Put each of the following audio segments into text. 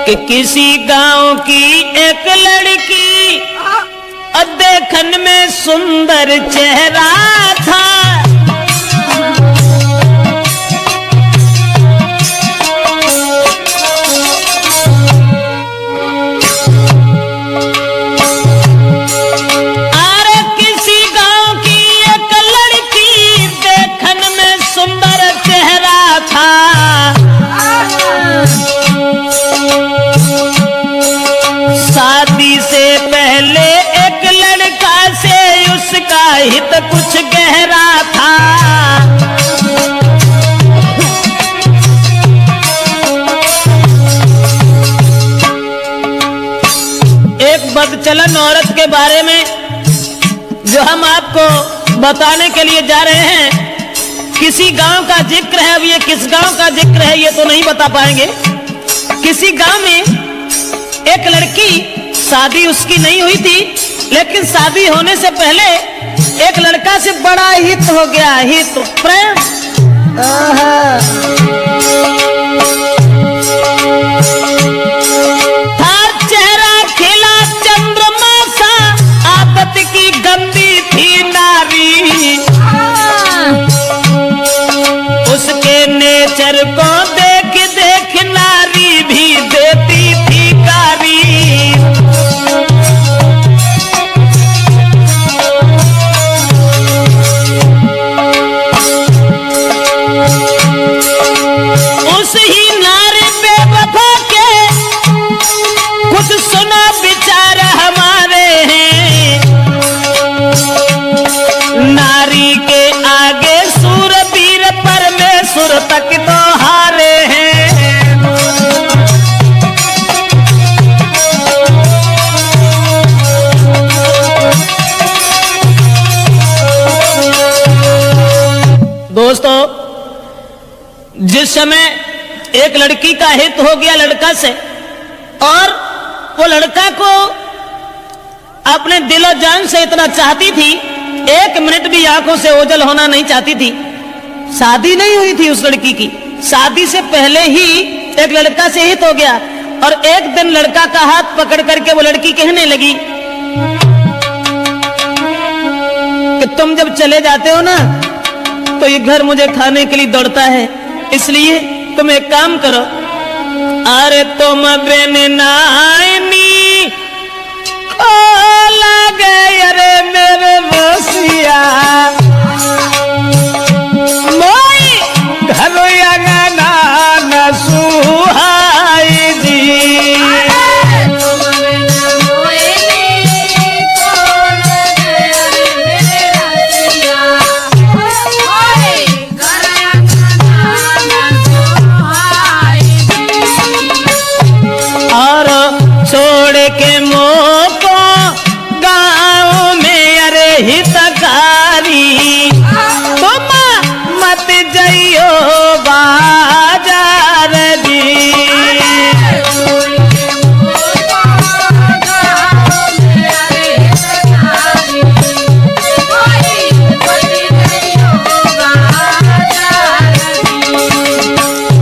कि किसी गांव की एक लड़की देखन में सुंदर चेहरा था। हित कुछ गहरा था। एक बदचलन औरत के बारे में जो हम आपको बताने के लिए जा रहे हैं, किसी गांव का जिक्र है। अब ये किस गांव का जिक्र है ये तो नहीं बता पाएंगे। किसी गांव में एक लड़की, शादी उसकी नहीं हुई थी, लेकिन शादी होने से पहले एक लड़का से बड़ा हित हो गया, हित प्रेम। था चेहरा खिला चंद्रमा सा, आदत की गंदी थी नारी। उसके नेचर को देख देख नारी भी देती थी गारी। तक तो हारे हैं। दोस्तों, जिस समय एक लड़की का हित हो गया लड़का से, और वो लड़का को अपने दिलो जान से इतना चाहती थी, एक मिनट भी आंखों से ओझल होना नहीं चाहती थी। शादी नहीं हुई थी उस लड़की की, शादी से पहले ही एक लड़का से हित हो गया। और एक दिन लड़का का हाथ पकड़ करके वो लड़की कहने लगी कि तुम जब चले जाते हो ना तो ये घर मुझे खाने के लिए दौड़ता है, इसलिए तुम एक काम करो, अरे तुम बिन नाइनी ओ लगे अरे मेरे बसिया सुहाई जी। और छोड़ के मोको गाँव में अरे हितकारी, तुम मत जाइयो बाजार जी।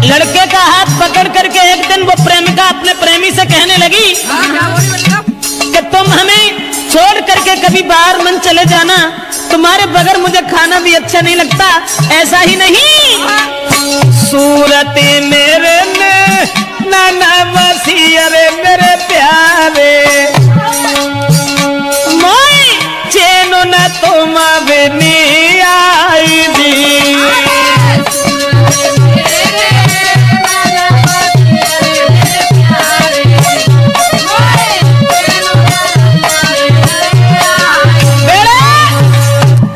लड़के का हाथ पकड़ करके एक दिन वो प्रेमिका अपने प्रेमी से कहने लगी कि तुम हमें छोड़ करके कभी बाहर मन चले जाना, तुम्हारे बगैर मुझे खाना भी अच्छा नहीं लगता। ऐसा ही नहीं, सूरत मेरे में नाना बसी अरे मेरे प्यारे, मैं चैनो न तुम बिनी आई दी।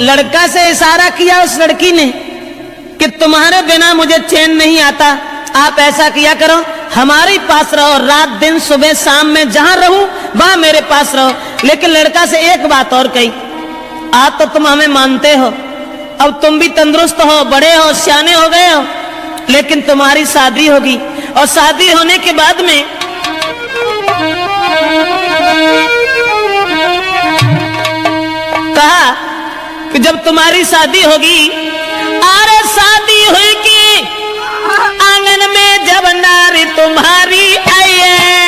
लड़का से इशारा किया उस लड़की ने कि तुम्हारे बिना मुझे चैन नहीं आता, आप ऐसा किया करो, हमारे पास रहो, रात दिन सुबह शाम में जहां रहूं वहां मेरे पास रहो। लेकिन लड़का से एक बात और कही, आज तो तुम हमें मानते हो, अब तुम भी तंदुरुस्त हो, बड़े हो, सियाने हो गए हो, लेकिन तुम्हारी शादी होगी, और शादी होने के बाद में कहा कि जब तुम्हारी शादी होगी, अरे शादी हुई कि आंगन में जब नारी तुम्हारी आई है,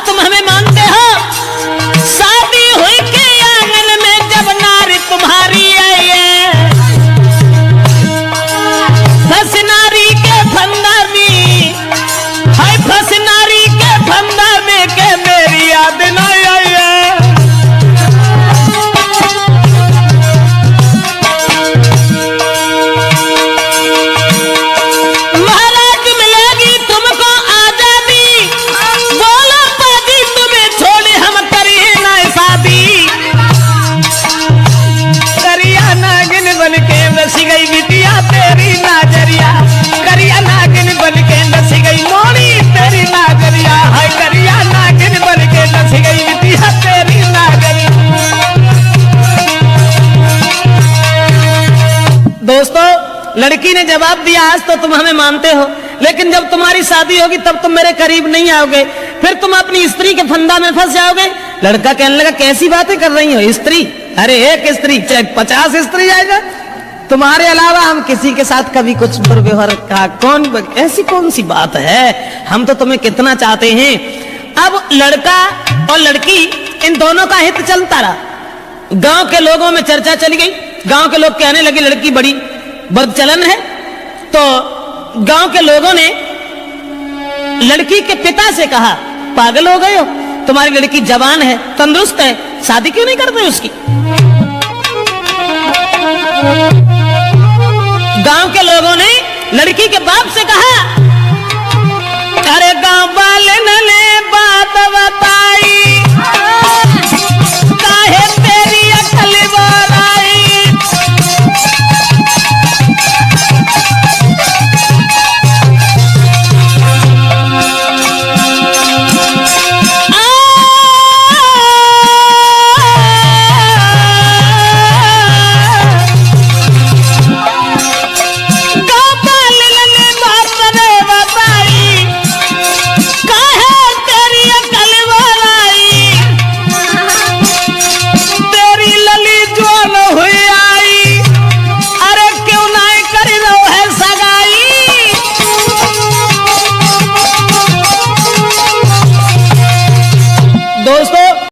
तुम हमें मानते हो। शादी हुई के आंगन में जब नारी तुम्हारी आई है, फंस नारी के फंदा में, हाय फंस नारी के फंदा में के मेरी याद न आई है। नसी गई बिटिया तेरी नाजरिया, करिया नागिन बन के नसी गई मोरी तेरी नाजरिया, हाय करिया नागिन बन के नसी गई बिटिया तेरी नाजरिया। दोस्तों, लड़की ने जवाब दिया, आज तो तुम हमें मानते हो, लेकिन जब तुम्हारी शादी होगी तब तुम मेरे करीब नहीं आओगे, फिर तुम अपनी स्त्री के फंदा में फंस जाओगे। लड़का कहने लगा, कैसी बातें कर रही हो स्त्री? अरे एक स्त्री चाहे 50 स्त्री आएगा, तुम्हारे अलावा हम किसी के साथ कभी कुछ दुर्व्यवहार का ऐसी कौन सी बात है, हम तो तुम्हें कितना चाहते हैं। अब लड़का और लड़की इन दोनों का हित चलता रहा। गांव के लोगों में चर्चा चली गई, गांव के लोग कहने लगे लड़की बड़ी बदचलन है। तो गांव के लोगों ने लड़की के पिता से कहा, पागल हो गए हो, तुम्हारी लड़की जवान है, तंदुरुस्त है, शादी क्यों नहीं करते उसकी? गांव के लोगों ने लड़की के बाप से कहा, अरे गांव वाले ने बात बताई,